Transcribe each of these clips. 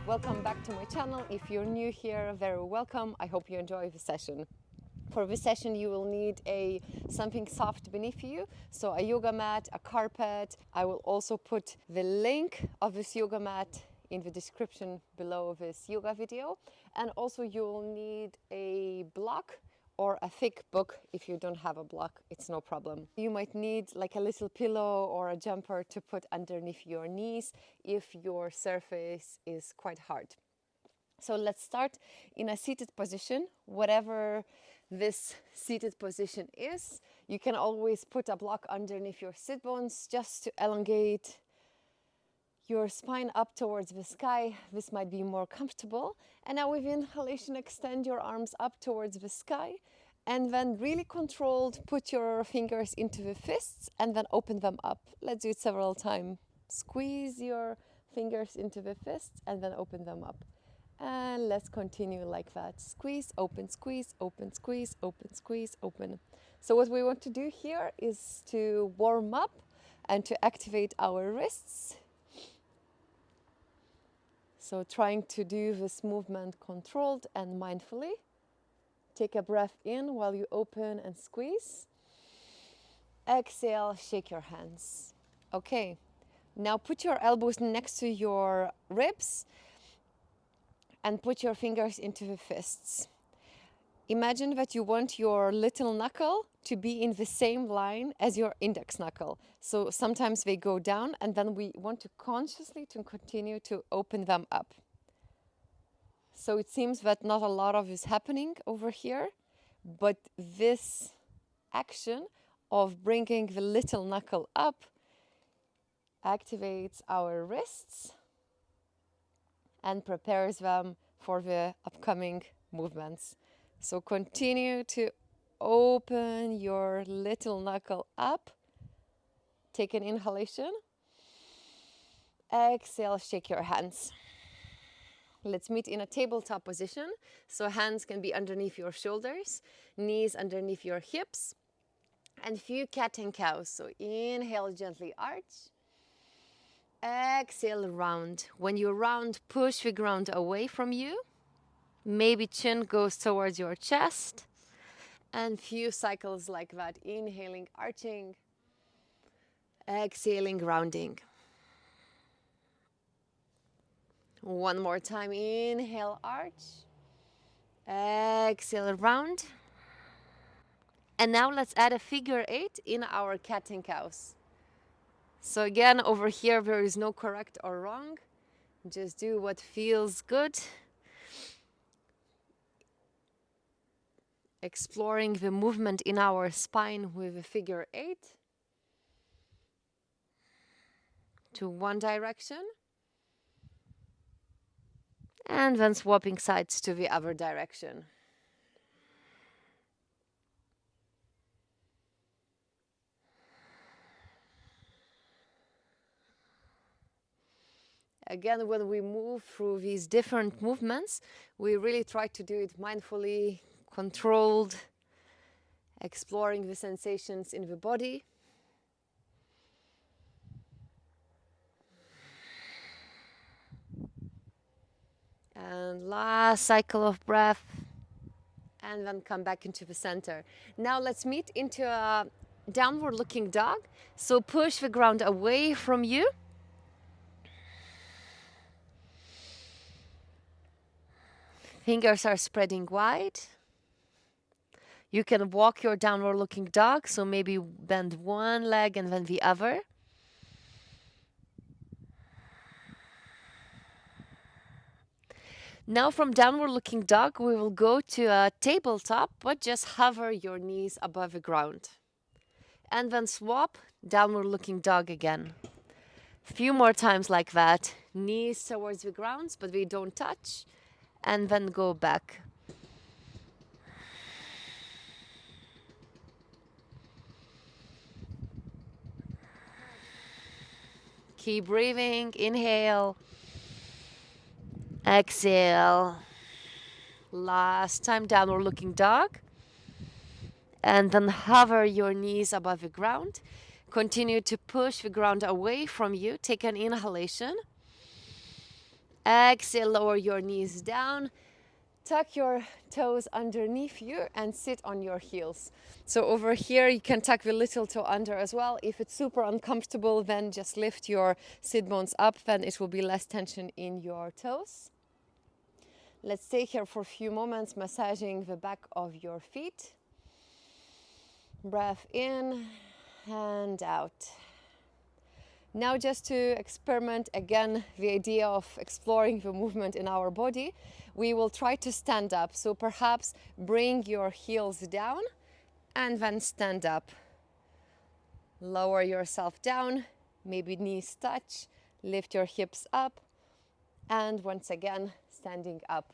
Welcome back to my channel. If you're new here, very welcome. I hope you enjoy the session. For this session, you will need something soft beneath you, so a yoga mat, a carpet. I will also put the link of this yoga mat in the description below this yoga video. And also you will need a block or a thick book. If you don't have a block, it's no problem. You might need like a little pillow or a jumper to put underneath your knees if your surface is quite hard. So let's start in a seated position, whatever this seated position is. You can always put a block underneath your sit bones just to elongate your spine up towards the sky. This might be more comfortable. And now with inhalation, extend your arms up towards the sky, and then really controlled, put your fingers into the fists and then open them up. Let's do it several times. Squeeze your fingers into the fists and then open them up. And let's continue like that. Squeeze, open, squeeze, open, squeeze, open, squeeze, open. So what we want to do here is to warm up and to activate our wrists. So trying to do this movement controlled and mindfully. Take a breath in while you open and squeeze. Exhale, shake your hands. Okay, now put your elbows next to your ribs and put your fingers into the fists. Imagine that you want your little knuckle to be in the same line as your index knuckle. So sometimes they go down, and then we want to consciously to continue to open them up. So it seems that not a lot of is happening over here, but this action of bringing the little knuckle up activates our wrists and prepares them for the upcoming movements. So continue to open your little knuckle up. Take an inhalation. Exhale, shake your hands. Let's meet in a tabletop position. So hands can be underneath your shoulders, knees underneath your hips, and few cat and cows. So inhale, gently arch. Exhale, round. When you round, push the ground away from you. Maybe chin goes towards your chest. And few cycles like that. Inhaling, arching. Exhaling, rounding. One more time. Inhale, arch. Exhale, round. And now let's add a figure 8 in our cat and cows. So again, over here, there is no correct or wrong. Just do what feels good. Exploring the movement in our spine with a figure 8 to one direction, and then swapping sides to the other direction. Again, when we move through these different movements, we really try to do it mindfully, controlled, exploring the sensations in the body. And last cycle of breath, and then come back into the center. Now let's meet into a downward looking dog. So push the ground away from you. Fingers are spreading wide. You can walk your downward looking dog, so maybe bend one leg and then the other. Now from downward looking dog, we will go to a tabletop, but just hover your knees above the ground. And then swap, downward looking dog again. A few more times like that. Knees towards the ground, but we don't touch. And then go back. Keep breathing. Inhale. Exhale. Last time, downward looking dog. And then hover your knees above the ground. Continue to push the ground away from you. Take an inhalation. Exhale, lower your knees down. Tuck your toes underneath you and sit on your heels. So over here, you can tuck the little toe under as well. If it's super uncomfortable, then just lift your sit bones up, then it will be less tension in your toes. Let's stay here for a few moments, massaging the back of your feet. Breath in and out. Now just to experiment again the idea of exploring the movement in our body, we will try to stand up. So perhaps bring your heels down and then stand up. Lower yourself down, maybe knees touch, lift your hips up, and once again, standing up.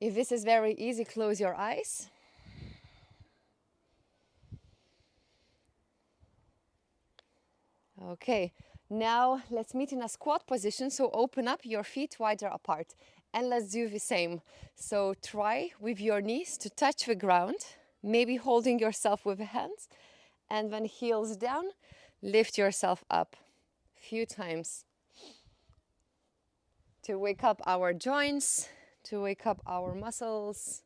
If this is very easy, close your eyes. Okay, now let's meet in a squat position. So open up your feet wider apart and let's do the same. So try with your knees to touch the ground, maybe holding yourself with the hands, and then heels down, lift yourself up a few times to wake up our joints, to wake up our muscles.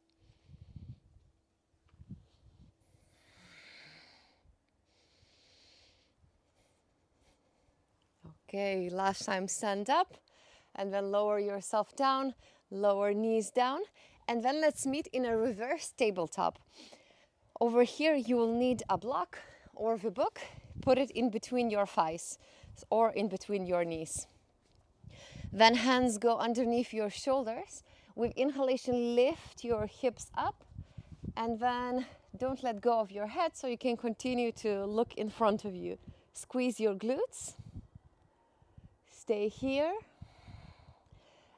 Okay, last time stand up and then lower yourself down, lower knees down, and then let's meet in a reverse tabletop. Over here you will need a block or the book, put it in between your thighs or in between your knees. Then hands go underneath your shoulders. With inhalation, lift your hips up and then don't let go of your head so you can continue to look in front of you. Squeeze your glutes. Stay here.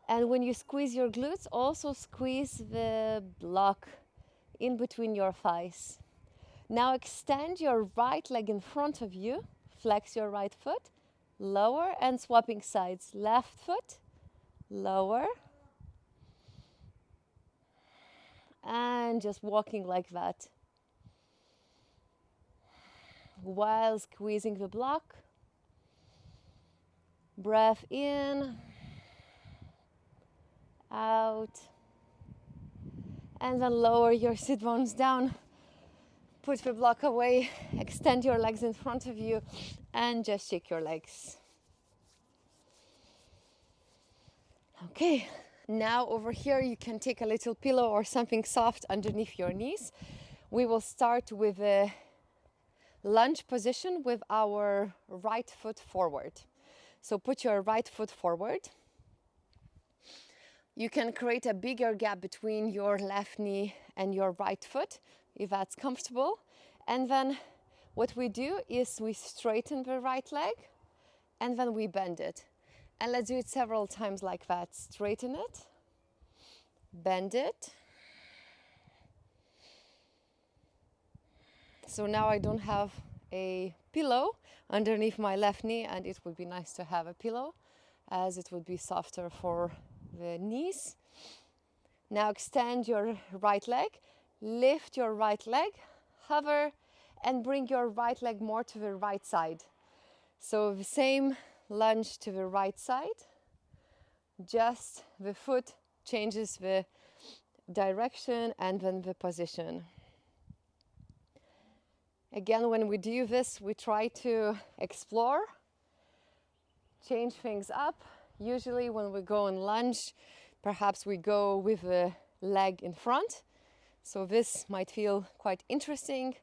And when you squeeze your glutes, also squeeze the block in between your thighs. Now extend your right leg in front of you. Flex your right foot. Lower and swapping sides. Left foot. Lower. And just walking like that. While squeezing the block. Breath in, out, and then lower your sit bones down. Put the block away, extend your legs in front of you, and just shake your legs. Okay, now over here you can take a little pillow or something soft underneath your knees. We will start with a lunge position with our right foot forward. So put your right foot forward. You can create a bigger gap between your left knee and your right foot, if that's comfortable. And then what we do is we straighten the right leg and then we bend it. And let's do it several times like that. Straighten it, bend it. So now I don't have a pillow underneath my left knee, and it would be nice to have a pillow as it would be softer for the knees. Now extend your right leg, lift your right leg, hover, and bring your right leg more to the right side. So the same lunge to the right side, just the foot changes the direction and then the position. Again, when we do this, we try to explore, change things up. Usually when we go in lunge, perhaps we go with the leg in front. So this might feel quite interesting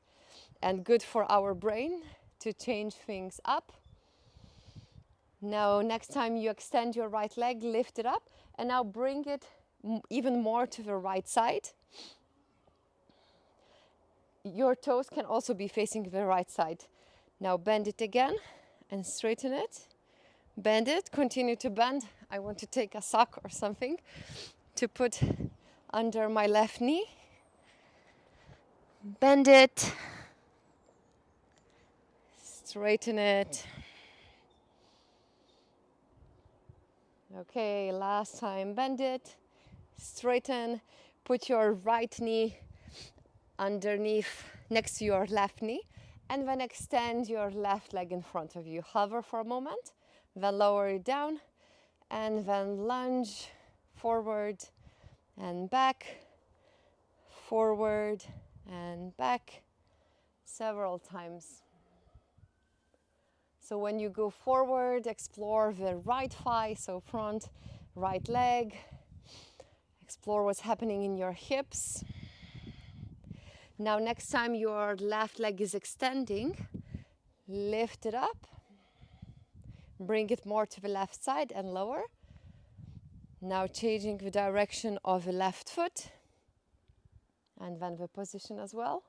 and good for our brain to change things up. Now, next time you extend your right leg, lift it up, and now bring it even more to the right side. Your toes can also be facing the right side. Now bend it again and straighten it. Bend it, continue to bend. I want to take a sock or something to put under my left knee. Bend it. Straighten it. Okay, last time, bend it. Straighten. Put your right knee underneath, next to your left knee, And then extend your left leg in front of you. Hover for a moment, then lower it down, and then lunge forward and back, forward and back several times. So when you go forward, explore the right thigh, so front, right leg. Explore what's happening in your hips. Now next time your left leg is extending, lift it up. Bring it more to the left side and lower. Now changing the direction of the left foot and then the position as well.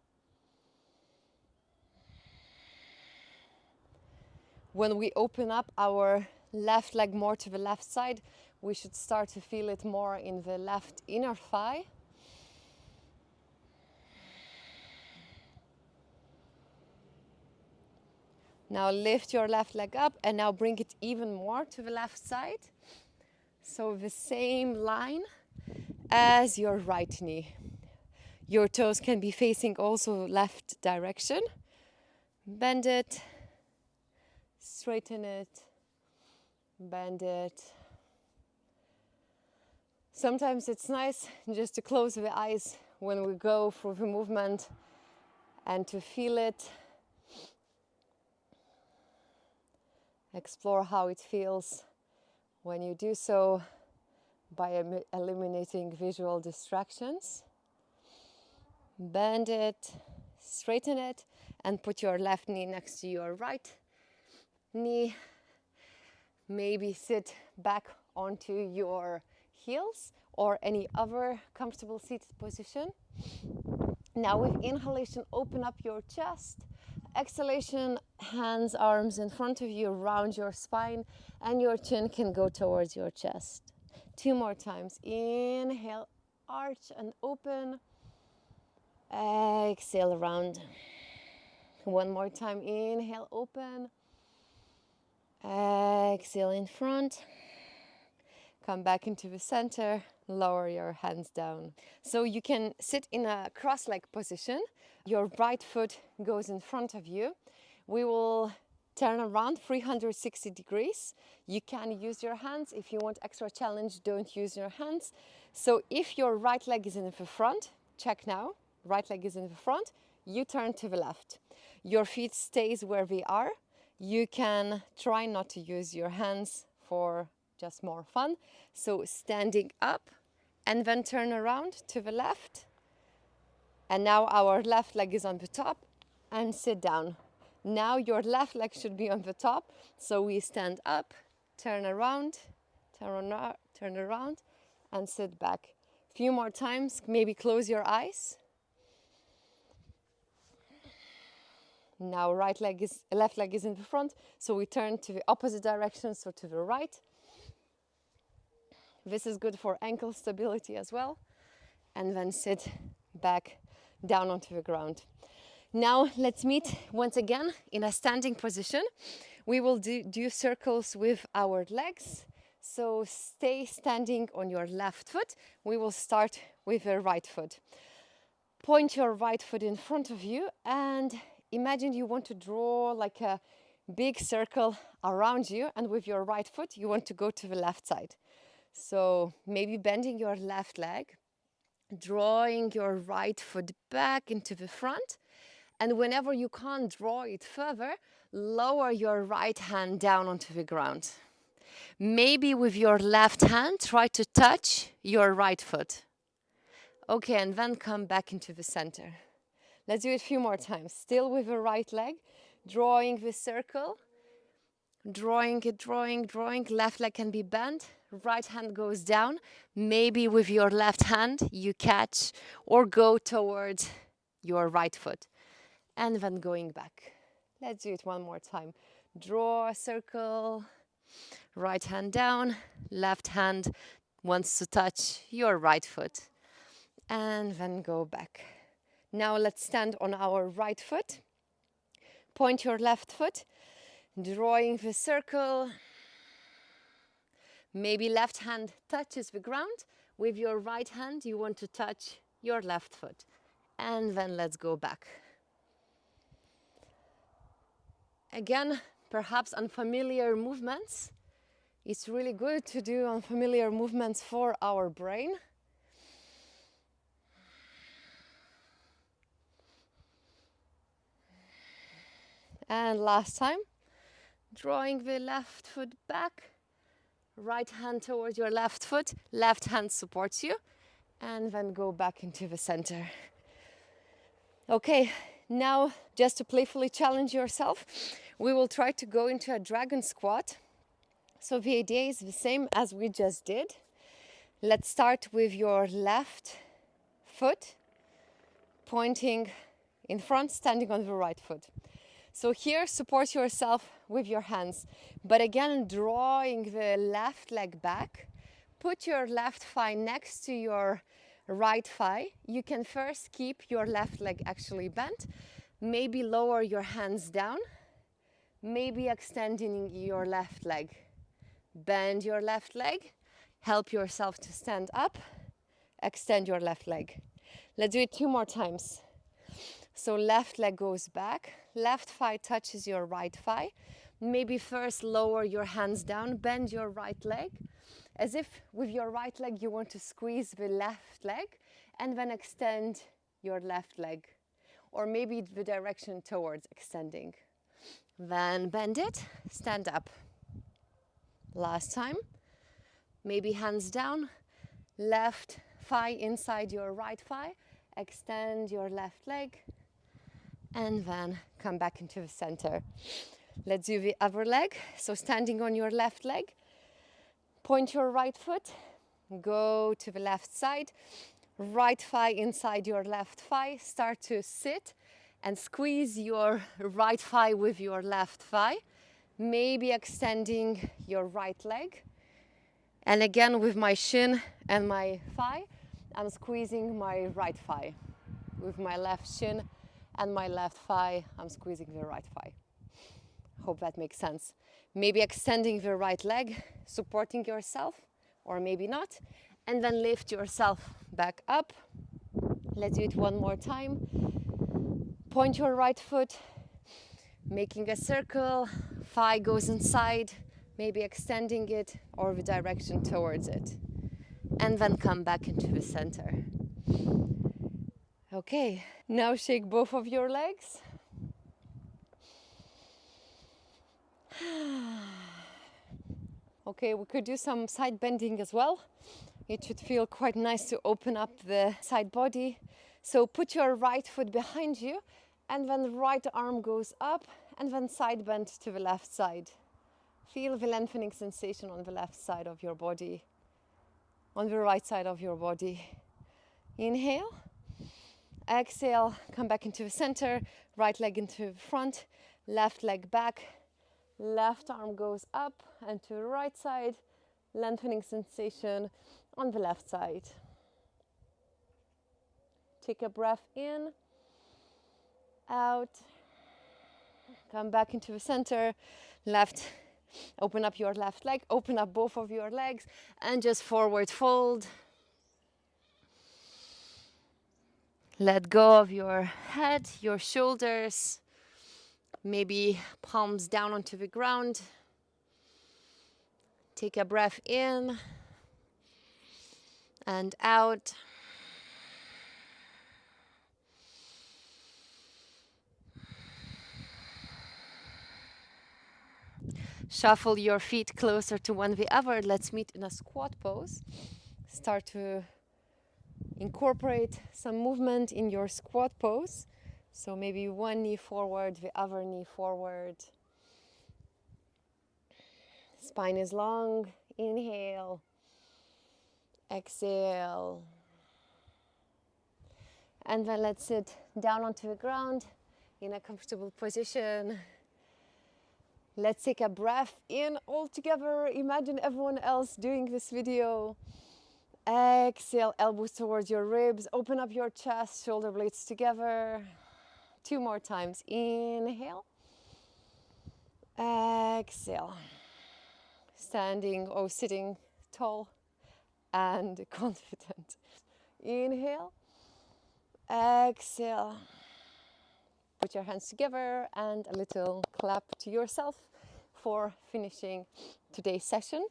When we open up our left leg more to the left side, we should start to feel it more in the left inner thigh. Now lift your left leg up and now bring it even more to the left side. So the same line as your right knee. Your toes can be facing also left direction. Bend it, straighten it, bend it. Sometimes it's nice just to close the eyes when we go through the movement and to feel it. Explore how it feels when you do so by eliminating visual distractions. Bend it, straighten it, and put your left knee next to your right knee. Maybe sit back onto your heels or any other comfortable seated position. Now with inhalation, open up your chest. Exhalation, hands, arms in front of you, around your spine, and your chin can go towards your chest. 2 more times. Inhale, arch and open. Exhale, round. 1 more time. Inhale, open. Exhale in front. Come back into the center. Lower your hands down. So you can sit in a cross-leg position. Your right foot goes in front of you. We will turn around 360 degrees. You can use your hands. If you want extra challenge, don't use your hands. So if your right leg is in the front, check now. Right leg is in the front. You turn to the left. Your feet stays where they are. You can try not to use your hands for just more fun. So standing up and then turn around to the left. And now our left leg is on the top and sit down. Now your left leg should be on the top. So we stand up, turn around, turn around and sit back. A few more times, maybe close your eyes. Now left leg is in the front, so we turn to the opposite direction, so to the right. This is good for ankle stability as well. And then sit back down onto the ground. Now let's meet once again in a standing position. We will do circles with our legs. So stay standing on your left foot. We will start with the right foot. Point your right foot in front of you and imagine you want to draw like a big circle around you, and with your right foot you want to go to the left side. So maybe bending your left leg, drawing your right foot back into the front, and whenever you can't draw it further, lower your right hand down onto the ground. Maybe with your left hand, try to touch your right foot. Okay, and then come back into the center. Let's do it a few more times. Still with the right leg, drawing the circle, drawing it, drawing. Left leg can be bent, right hand goes down. Maybe with your left hand, you catch or go towards your right foot. And then going back. Let's do it one more time. Draw a circle, right hand down, left hand wants to touch your right foot. And then go back. Now let's stand on our right foot. Point your left foot, drawing the circle. Maybe left hand touches the ground. With your right hand, you want to touch your left foot. And then let's go back. Again, perhaps unfamiliar movements. It's really good to do unfamiliar movements for our brain. And last time, drawing the left foot back, right hand towards your left foot, left hand supports you, and then go back into the center. Okay, now just to playfully challenge yourself, we will try to go into a dragon squat. So the idea is the same as we just did. Let's start with your left foot pointing in front, standing on the right foot. So here, support yourself with your hands, but again, drawing the left leg back. Put your left thigh next to your right thigh. You can first keep your left leg actually bent. Maybe lower your hands down. Maybe extending your left leg. Bend your left leg. Help yourself to stand up. Extend your left leg. Let's do it 2 more times. So left leg goes back, left thigh touches your right thigh. Maybe first lower your hands down, bend your right leg, as if with your right leg you want to squeeze the left leg, and then extend your left leg, or maybe the direction towards extending. Then bend it, stand up. Last time, maybe hands down, left thigh inside your right thigh, extend your left leg, and then come back into the center. Let's do the other leg. So standing on your left leg, point your right foot, go to the left side, right thigh inside your left thigh, start to sit and squeeze your right thigh with your left thigh, maybe extending your right leg. And again, with my shin and my thigh, I'm squeezing my right thigh. With my left shin and my left thigh, I'm squeezing the right thigh. Hope that makes sense. Maybe extending the right leg, supporting yourself, or maybe not, and then lift yourself back up. Let's do it 1 more time. Point your right foot, making a circle, thigh goes inside, maybe extending it or the direction towards it. And then come back into the center. Okay, now shake both of your legs. Okay, we could do some side bending as well. It should feel quite nice to open up the side body. So put your right foot behind you, and then the right arm goes up, and then side bend to the left side. Feel the lengthening sensation on the left side of your body, on the right side of your body. Inhale. Exhale, come back into the center, right leg into the front, left leg back, left arm goes up and to the right side, lengthening sensation on the left side. Take a breath in, out, come back into the center, left, open up your left leg, open up both of your legs and just forward fold. Let go of your head, your shoulders, maybe palms down onto the ground. Take a breath in and out. Shuffle your feet closer to one the other. Let's meet in a squat pose. Start to incorporate some movement in your squat pose. So maybe one knee forward, the other knee forward. Spine is long. Inhale. Exhale. And then let's sit down onto the ground in a comfortable position. Let's take a breath in all together. Imagine everyone else doing this video. Exhale, elbows towards your ribs. Open up your chest, shoulder blades together. 2 more times. Inhale. Exhale. Standing or sitting tall and confident. Inhale. Exhale. Put your hands together and a little clap to yourself for finishing today's session.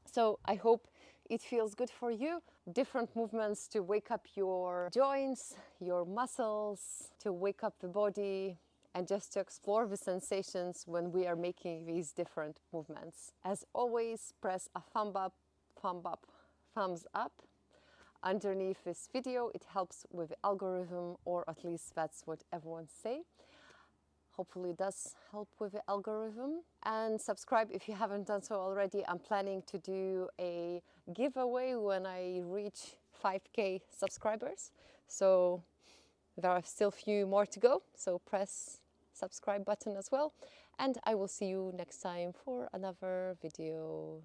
So I hope it feels good for you. Different movements to wake up your joints, your muscles, to wake up the body, and just to explore the sensations when we are making these different movements. As always, press a thumbs up underneath this video. It helps with the algorithm, or at least that's what everyone say. Hopefully it does help with the algorithm. And subscribe if you haven't done so already. I'm planning to do a giveaway when I reach 5K subscribers. So there are still a few more to go. So press subscribe button as well. And I will see you next time for another video.